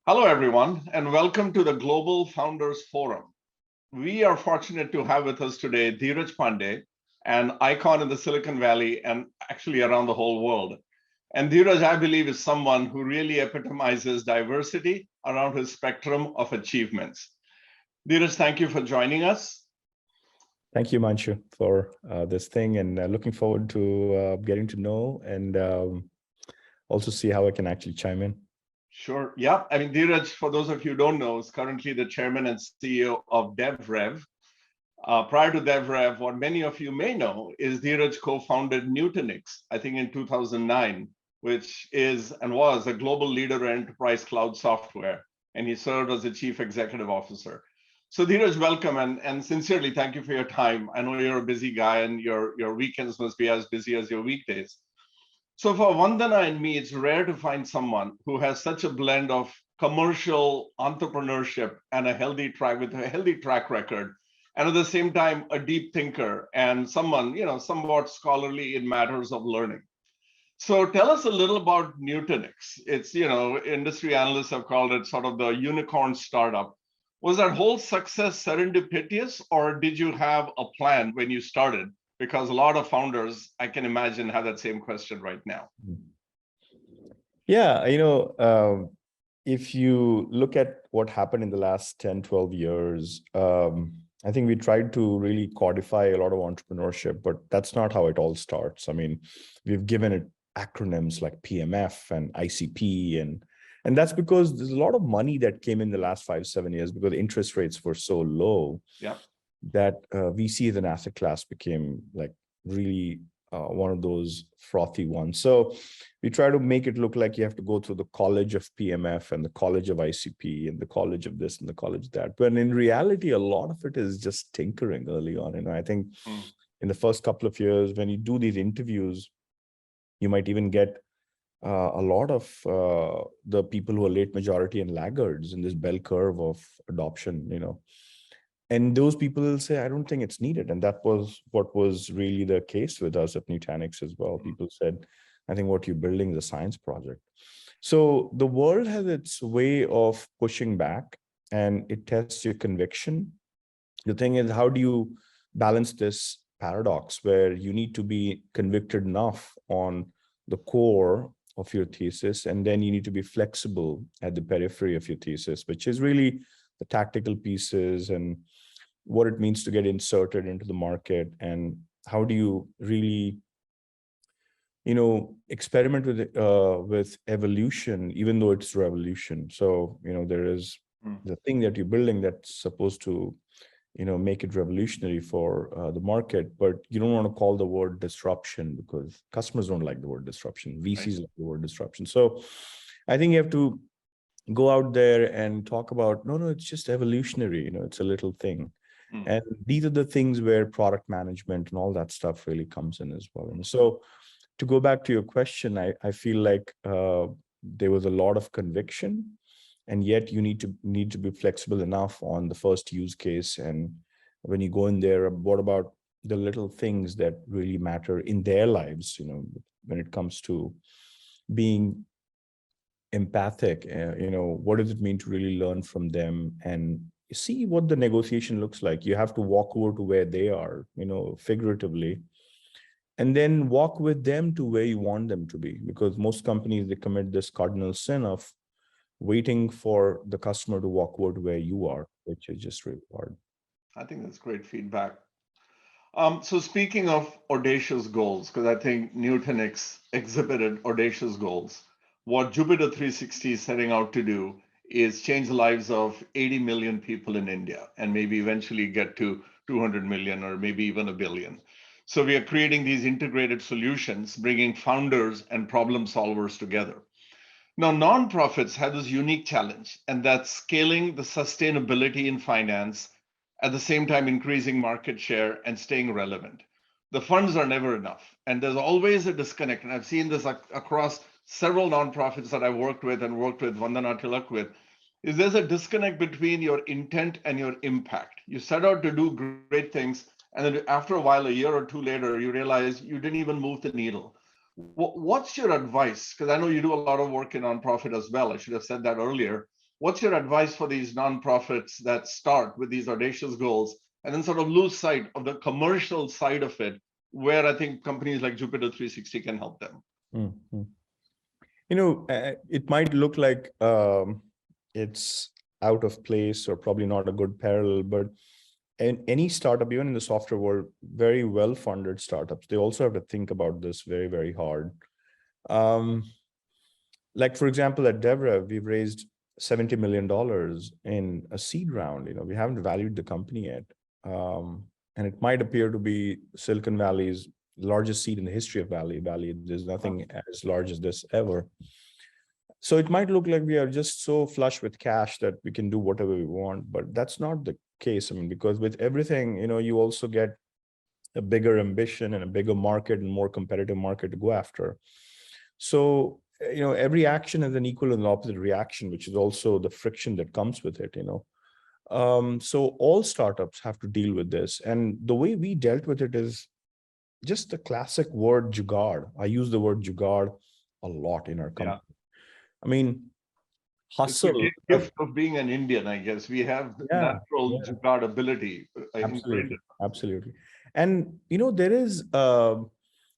Hello, everyone, and welcome to the Global Founders Forum. We are fortunate to have with us today Dheeraj Pandey, an icon in the Silicon Valley and actually around the whole world. And Dheeraj, I believe, is someone who really epitomizes diversity around his spectrum of achievements. Dheeraj, thank you for joining us. Thank you, Himanshu, for this thing, and looking forward to getting to know and also see how I can actually chime in. Sure. Yeah. I mean, Dheeraj, for those of you who don't know, is currently the chairman and CEO of DevRev. Prior to DevRev, what many of you may know is Dheeraj co-founded Nutanix, I think in 2009, which is and was a global leader in enterprise cloud software. And he served as the chief executive officer. So Dheeraj, welcome and sincerely thank you for your time. I know you're a busy guy and your weekends must be as busy as your weekdays. So for Vandana and me, it's rare to find someone who has such a blend of commercial entrepreneurship and a healthy track record, and at the same time, a deep thinker and someone, somewhat scholarly in matters of learning. So tell us a little about Nutanix. It's, industry analysts have called it sort of the unicorn startup. Was that whole success serendipitous, or did you have a plan when you started? Because a lot of founders, I can imagine, have that same question right now. Yeah, if you look at what happened in the last 10, 12 years, I think we tried to really codify a lot of entrepreneurship, but that's not how it all starts. I mean, we've given it acronyms like PMF and ICP, and that's because there's a lot of money that came in the last 5, 7 years because interest rates were so low. Yeah. That VC as an asset class became like really one of those frothy ones. So we try to make it look like you have to go through the college of PMF and the college of ICP and the college of this and the college of that. But in reality, a lot of it is just tinkering early on. I think in the first couple of years, when you do these interviews, you might even get a lot of the people who are late majority and laggards in this bell curve of adoption, And those people will say, I don't think it's needed. And that was what was really the case with us at Nutanix as well. People said, I think what you're building is a science project. So the world has its way of pushing back and it tests your conviction. The thing is, how do you balance this paradox where you need to be convicted enough on the core of your thesis, and then you need to be flexible at the periphery of your thesis, which is really the tactical pieces and what it means to get inserted into the market, and how do you really, experiment with evolution, even though it's revolution. So, there is the thing that you're building that's supposed to, make it revolutionary for the market, but you don't want to call the word disruption because customers don't like the word disruption. VCs like the word disruption. So I think you have to go out there and talk about, no, it's just evolutionary, it's a little thing. And these are the things where product management and all that stuff really comes in as well. And so to go back to your question, I feel like there was a lot of conviction, and yet you need to be flexible enough on the first use case. And when you go in there, what about the little things that really matter in their lives, when it comes to being empathic, what does it mean to really learn from them and see what the negotiation looks like? You have to walk over to where they are, figuratively, and then walk with them to where you want them to be. Because most companies, they commit this cardinal sin of waiting for the customer to walk over to where you are, which is just really hard. I think that's great feedback. So speaking of audacious goals, because I think Nutanix exhibited audacious goals, what Jupiter 360 is setting out to do is change the lives of 80 million people in India and maybe eventually get to 200 million or maybe even a billion. So we are creating these integrated solutions, bringing founders and problem solvers together. Now, nonprofits have this unique challenge, and that's scaling the sustainability in finance, at the same time increasing market share and staying relevant. The funds are never enough, and there's always a disconnect. And I've seen this across several nonprofits that I've worked with Vandana Tilak with, is there's a disconnect between your intent and your impact. You set out to do great things, and then after a while, a year or two later, you realize you didn't even move the needle. What's your advice? Because I know you do a lot of work in nonprofit as well. I should have said that earlier. what's your advice for these nonprofits that start with these audacious goals and then sort of lose sight of the commercial side of it, where I think companies like Jupiter 360 can help them? Mm-hmm. It might look like it's out of place or probably not a good parallel, but in any startup, even in the software world, very well-funded startups, they also have to think about this very, very hard. Like, for example, at DevRev, we've raised $70 million in a seed round. We haven't valued the company yet. And it might appear to be Silicon Valley's largest seed in the history of Valley. There's nothing as large as this ever. So it might look like we are just so flush with cash that we can do whatever we want, but that's not the case. I mean, because with everything, you also get a bigger ambition and a bigger market and more competitive market to go after. So, every action has an equal and opposite reaction, which is also the friction that comes with it, So all startups have to deal with this. And the way we dealt with it is just the classic word jugaad. I use the word jugaad a lot in our company. Yeah. I mean, hustle. It's a gift of being an Indian, I guess. We have natural jugaad ability. Absolutely. And, there is, the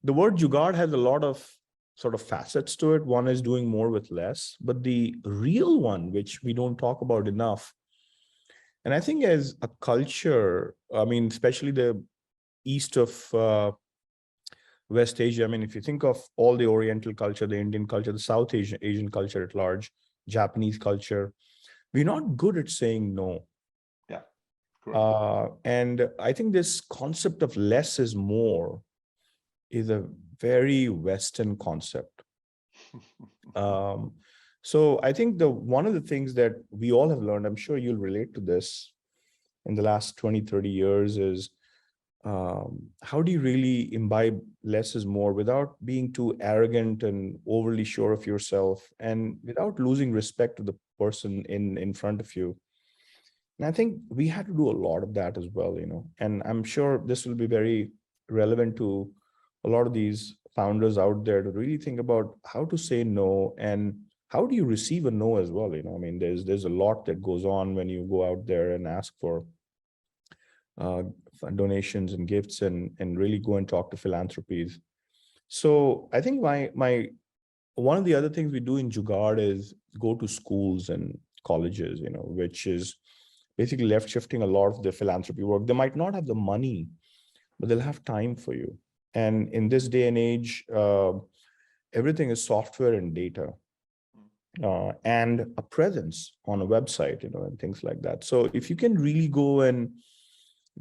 word jugaad has a lot of sort of facets to it. One is doing more with less, but the real one, which we don't talk about enough, and I think as a culture, I mean, especially the east of West Asia, I mean, if you think of all the Oriental culture, the Indian culture, the South Asian culture at large, Japanese culture, we're not good at saying no. Yeah. And I think this concept of less is more is a very Western concept. So I think one of the things that we all have learned, I'm sure you'll relate to this in the last 20, 30 years, is how do you really imbibe less is more without being too arrogant and overly sure of yourself and without losing respect to the person in front of you. And I think we had to do a lot of that as well, and I'm sure this will be very relevant to a lot of these founders out there to really think about how to say no and how do you receive a no as well. I mean, there's a lot that goes on when you go out there and ask for donations and gifts and really go and talk to philanthropies. So I think one of the other things we do in Jugaad is go to schools and colleges, which is basically left shifting a lot of the philanthropy work. They might not have the money, but they'll have time for you. And in this day and age, everything is software and data. And a presence on a website, and things like that. So if you can really go and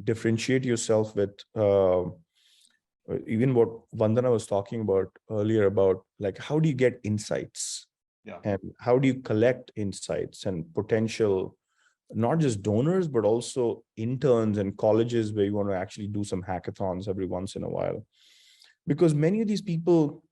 differentiate yourself with even what Vandana was talking about earlier about like, how do you get insights? Yeah. And how do you collect insights and potential, not just donors, but also interns and colleges where you want to actually do some hackathons every once in a while. Because many of these people,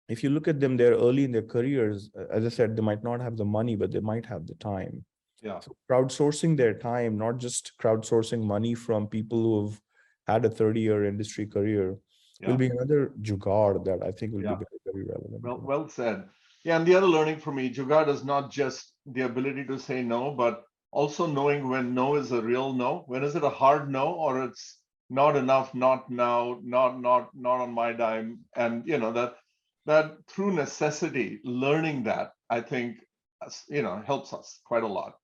if you look at them, they're early in their careers. As I said, they might not have the money, but they might have the time. Yeah. So crowdsourcing their time, not just crowdsourcing money from people who've had a 30-year industry career, will be another jugaad that I think will be very, very relevant. Well said. Yeah, and the other learning for me, jugaad is not just the ability to say no, but also knowing when no is a real no. When is it a hard no, or it's not enough, not now, not on my dime, and that through necessity, learning that, I think, helps us quite a lot.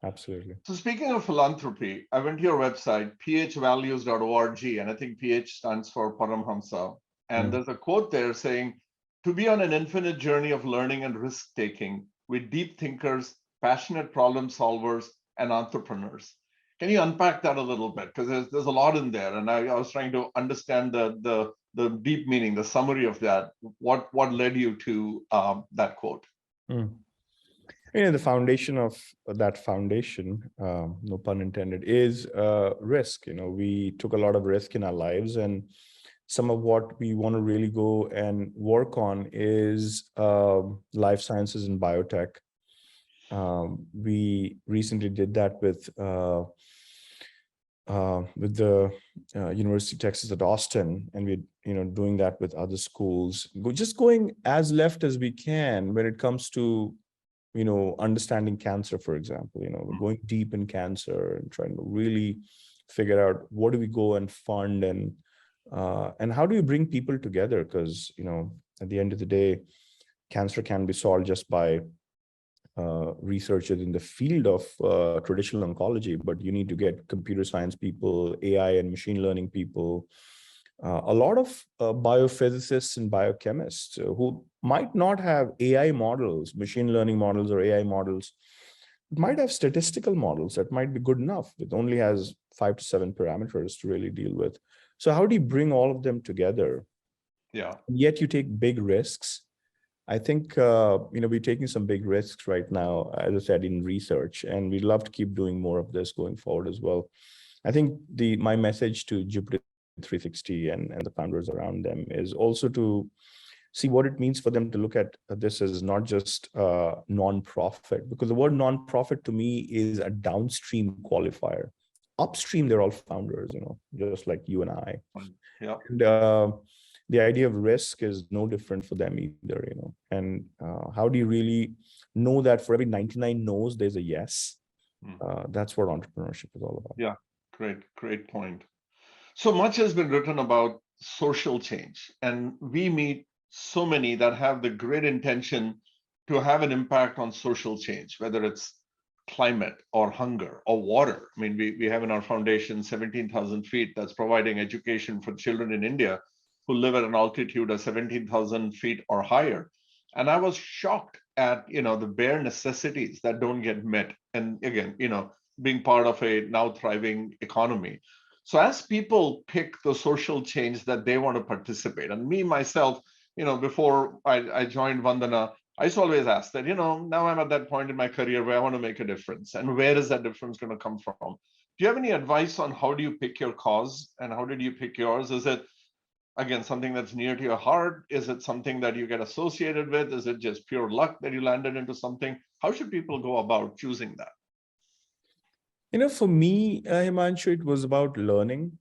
Absolutely. So speaking of philanthropy, I went to your website, phvalues.org, and I think PH stands for Paramhamsa. And there's a quote there saying, to be on an infinite journey of learning and risk-taking with deep thinkers, passionate problem solvers, and entrepreneurs. Can you unpack that a little bit? Because there's a lot in there, and I was trying to understand the deep meaning, the summary of that. What led you to that quote? The foundation of that foundation, no pun intended, is risk. We took a lot of risk in our lives, and some of what we want to really go and work on is life sciences and biotech. We recently did that with the University of Texas at Austin, and we're doing that with other schools. Just going as left as we can when it comes to understanding cancer, for example, going deep in cancer and trying to really figure out what do we go and fund, and how do you bring people together? Because, at the end of the day, cancer can be solved just by researchers in the field of traditional oncology, but you need to get computer science people, AI and machine learning people, a lot of biophysicists and biochemists who might not have AI models, machine learning models or AI models, might have statistical models that might be good enough. It only has 5 to 7 parameters to really deal with. So how do you bring all of them together? Yeah. Yet you take big risks. I think, we're taking some big risks right now, as I said, in research, and we'd love to keep doing more of this going forward as well. I think my message to Jupiter 360 and the founders around them is also to see what it means for them to look at this as not just non-profit, because the word non-profit to me is a downstream qualifier. Upstream, they're all founders, just like you and I. Yeah. And the idea of risk is no different for them either, and how do you really know that for every 99 no's, there's a yes? That's what entrepreneurship is all about. Yeah, great point. So much has been written about social change, and we meet so many that have the great intention to have an impact on social change, whether it's climate or hunger or water. I mean, we have in our foundation 17,000 feet that's providing education for children in India who live at an altitude of 17,000 feet or higher. And I was shocked at, the bare necessities that don't get met. And again, being part of a now thriving economy. So as people pick the social change that they want to participate, and me, myself, before I joined Vandana, I used to always ask that, now I'm at that point in my career where I want to make a difference. And where is that difference going to come from? Do you have any advice on how do you pick your cause and how did you pick yours? Is it, again, something that's near to your heart? Is it something that you get associated with? Is it just pure luck that you landed into something? How should people go about choosing that? For me, Himanshu, it was about learning.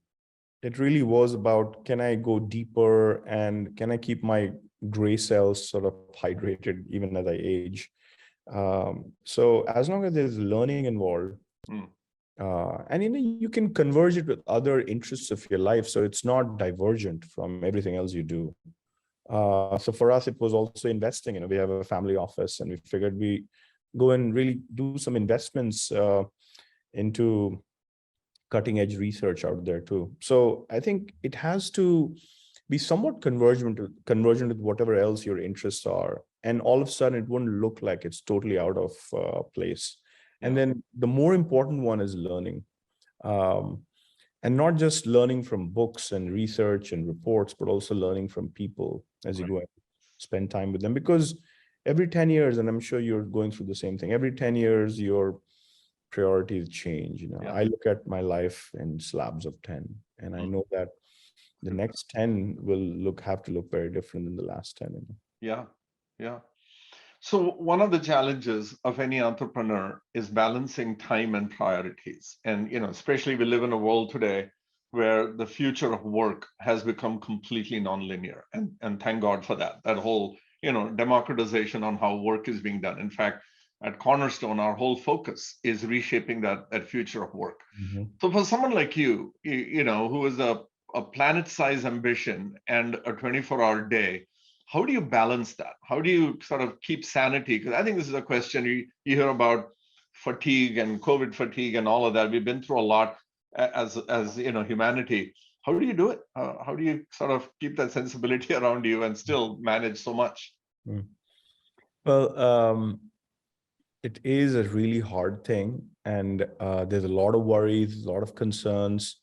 It really was about, can I go deeper and can I keep my gray cells sort of hydrated even as I age? So as long as there's learning involved, and you can converge it with other interests of your life, so it's not divergent from everything else you do. So for us, it was also investing. We have a family office, and we figured we go and really do some investments into cutting edge research out there too. So I think it has to be somewhat convergent with whatever else your interests are. And all of a sudden it wouldn't look like it's totally out of place. And then the more important one is learning. And not just learning from books and research and reports, but also learning from people as you go and spend time with them. Because every 10 years, and I'm sure you're going through the same thing, every 10 years, your priorities change. I look at my life in slabs of 10, and I know that the next 10 will have to look very different than the last 10. Yeah. So one of the challenges of any entrepreneur is balancing time and priorities. And, especially we live in a world today where the future of work has become completely nonlinear. And thank God for that. That whole, democratization on how work is being done. In fact, at Cornerstone, our whole focus is reshaping that future of work. So for someone like you, who is a planet-sized ambition and a 24-hour day, how do you balance that? How do you sort of keep sanity? Because I think this is a question you hear about fatigue and COVID fatigue and all of that. We've been through a lot as humanity. How do you do it? How do you sort of keep that sensibility around you and still manage so much? Well, it is a really hard thing, and there's a lot of worries, a lot of concerns.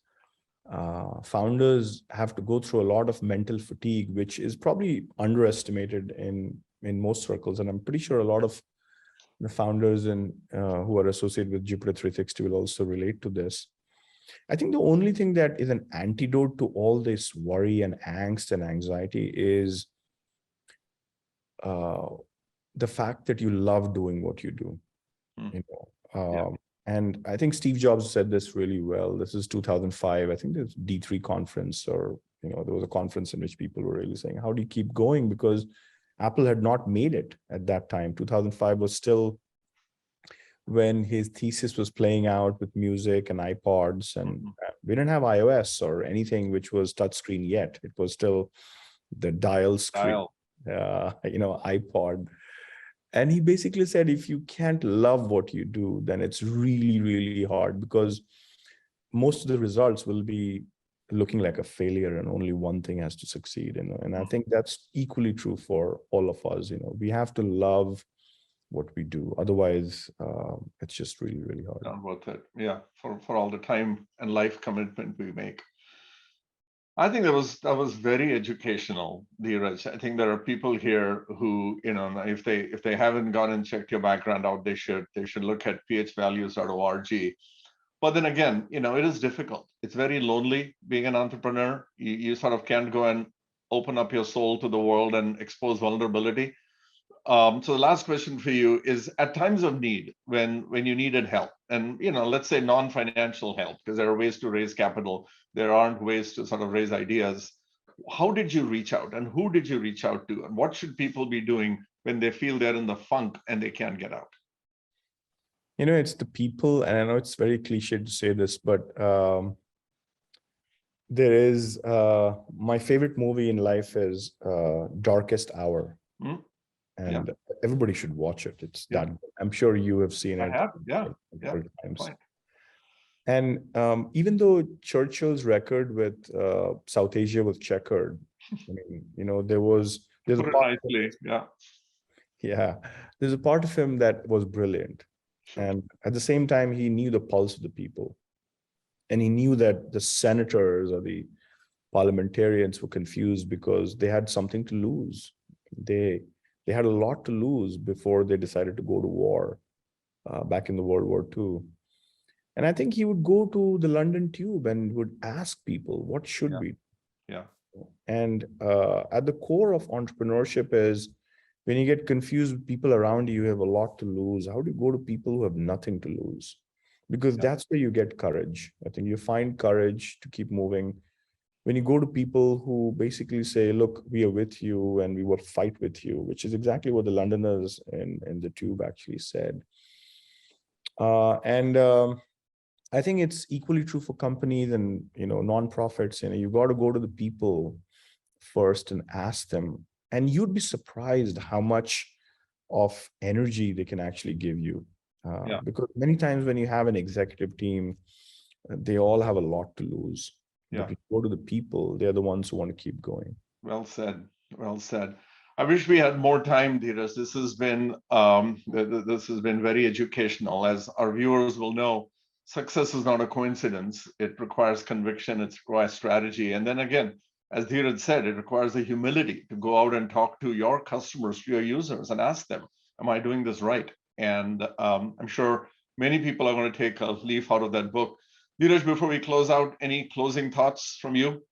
Founders have to go through a lot of mental fatigue, which is probably underestimated in most circles. And I'm pretty sure a lot of the founders who are associated with Jupiter 360 will also relate to this. I think the only thing that is an antidote to all this worry and angst and anxiety is the fact that you love doing what you do. And I think Steve Jobs said this really well. This is 2005. I think there's D3 conference, or there was a conference in which people were really saying, how do you keep going? Because Apple had not made it at that time. 2005 was still when his thesis was playing out with music and iPods, and we didn't have iOS or anything which was touchscreen yet. It was still the dial screen, iPod. And he basically said, if you can't love what you do, then it's really, really hard, because most of the results will be looking like a failure and only one thing has to succeed. And I think that's equally true for all of us. We have to love what we do. Otherwise, it's just really, really hard. Not worth it. Yeah, for all the time and life commitment we make. I think that was very educational, Dheeraj. I think there are people here who, if they haven't gone and checked your background out, they should look at phvalues.org. But then again, it is difficult. It's very lonely being an entrepreneur. You sort of can't go and open up your soul to the world and expose vulnerability. So the last question for you is, at times of need, when you needed help, and let's say non-financial help, because there are ways to raise capital, there aren't ways to sort of raise ideas. How did you reach out, and who did you reach out to, and what should people be doing when they feel they're in the funk and they can't get out? It's the people, and I know it's very cliche to say this, but there is my favorite movie in life is Darkest Hour. And everybody should watch it. It's that good. I'm sure you have seen it. I have, yeah. Times. And even though Churchill's record with South Asia was checkered, there's a part there's a part of him that was brilliant. And at the same time, he knew the pulse of the people. And he knew that the senators or the parliamentarians were confused because they had something to lose. They had a lot to lose before they decided to go to war back in the World War II. And I think he would go to the London Tube and would ask people, what should we do? Yeah. And at the core of entrepreneurship is, when you get confused with people around you, you have a lot to lose. How do you go to people who have nothing to lose? Because that's where you get courage. I think you find courage to keep moving. When you go to people who basically say, look, we are with you and we will fight with you, which is exactly what the Londoners in the Tube actually said. I think it's equally true for companies and nonprofits. You got to go to the people first and ask them. And you'd be surprised how much of energy they can actually give you. Because many times when you have an executive team, they all have a lot to lose. But you go to the people, they're the ones who want to keep going. Well said. Well said. I wish we had more time, Dheeraj. This has been very educational. As our viewers will know, success is not a coincidence. It requires conviction. It requires strategy. And then again, as Dheeraj said, it requires the humility to go out and talk to your customers, to your users, and ask them, am I doing this right? And I'm sure many people are going to take a leaf out of that book. Dheeraj, before we close out, any closing thoughts from you?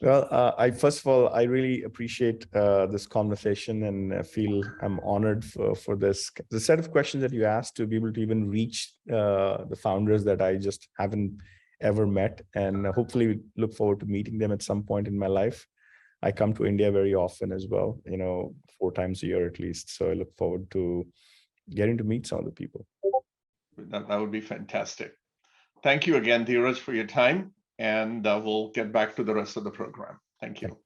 Well, first of all, I really appreciate this conversation and feel I'm honored for this. The set of questions that you asked, to be able to even reach the founders that I just haven't ever met, and hopefully we look forward to meeting them at some point in my life. I come to India very often as well, 4 times a year at least. So I look forward to getting to meet some of the people. That would be fantastic. Thank you again, Dheeraj, for your time, and we'll get back to the rest of the program. Thank you.